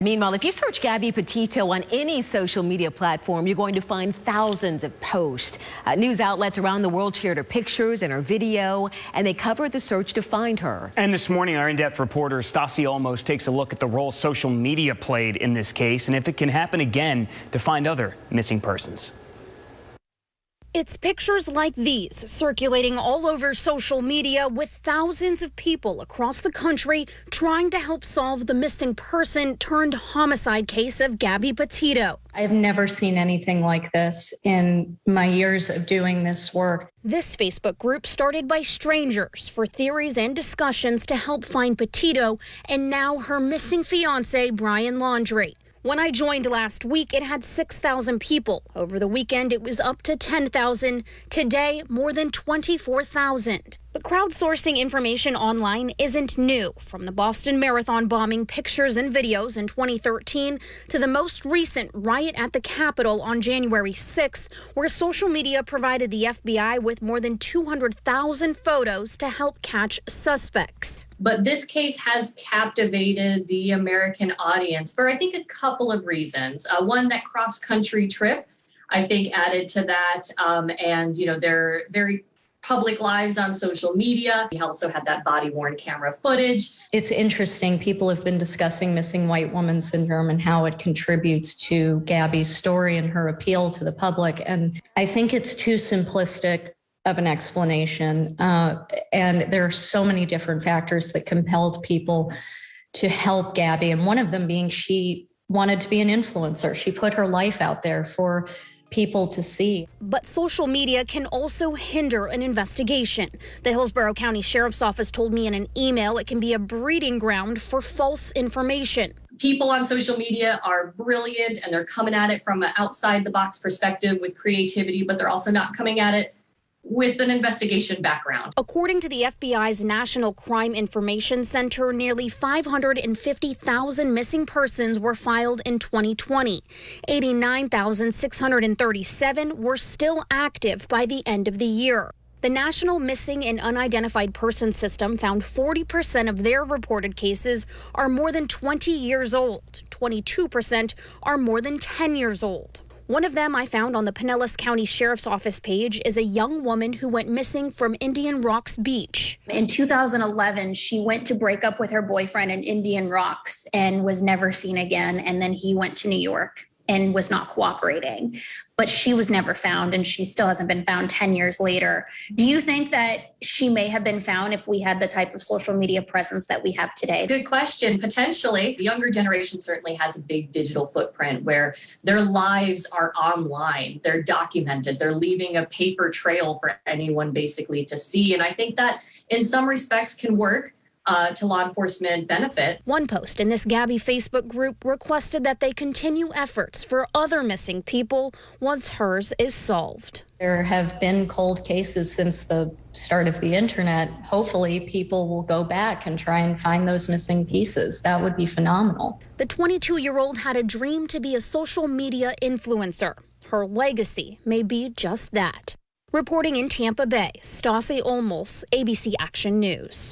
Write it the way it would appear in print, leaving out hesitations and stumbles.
Meanwhile, if you search Gabby Petito on any social media platform, you're going to find thousands of posts. News outlets around the world shared her pictures and her video, and they covered the search to find her. And this morning, our in-depth reporter Stasi Olmos takes a look at the role social media played in this case and if it can happen again to find other missing persons. It's pictures like these circulating all over social media with thousands of people across the country trying to help solve the missing person turned homicide case of Gabby Petito. I have never seen anything like this in my years of doing this work. This Facebook group started by strangers for theories and discussions to help find Petito and now her missing fiance, Brian Laundrie. When I joined last week, it had 6,000 people. Over the weekend, it was up to 10,000. Today, more than 24,000. But crowdsourcing information online isn't new. From the Boston Marathon bombing pictures and videos in 2013 to the most recent riot at the Capitol on January 6th, where social media provided the FBI with more than 200,000 photos to help catch suspects. But this case has captivated the American audience for, I think, a couple of reasons. One, that cross-country trip, I think, added to that. And, their very public lives on social media. We also had that body-worn camera footage. It's interesting. People have been discussing missing white woman syndrome and how it contributes to Gabby's story and her appeal to the public. And I think it's too simplistic of an explanation. And there are so many different factors that compelled people to help Gabby. And one of them being she wanted to be an influencer. She put her life out there for people to see. But social media can also hinder an investigation. The Hillsborough County Sheriff's Office told me in an email it can be a breeding ground for false information. People on social media are brilliant and they're coming at it from an outside the box perspective with creativity, but they're also not coming at it with an investigation background. According to the FBI's National Crime Information Center, nearly 550,000 missing persons were filed in 2020. 89,637 were still active by the end of the year. The National Missing and Unidentified Persons System found 40% of their reported cases are more than 20 years old. 22% are more than 10 years old. One of them I found on the Pinellas County Sheriff's Office page is a young woman who went missing from Indian Rocks Beach. In 2011, she went to break up with her boyfriend in Indian Rocks and was never seen again. And then he went to New York and was not cooperating. But she was never found, and she still hasn't been found 10 years later. Do you think that she may have been found if we had the type of social media presence that we have today? Good question. Potentially. The younger generation certainly has a big digital footprint where their lives are online. They're documented. They're leaving a paper trail for anyone basically to see. And I think that in some respects can work to law enforcement benefit. One post in this Gabby Facebook group requested that they continue efforts for other missing people once hers is solved. There have been cold cases since the start of the internet. Hopefully people will go back and try and find those missing pieces. That would be phenomenal. The 22-year-old had a dream to be a social media influencer. Her legacy may be just that. Reporting in Tampa Bay, Stasi Olmos, ABC Action News.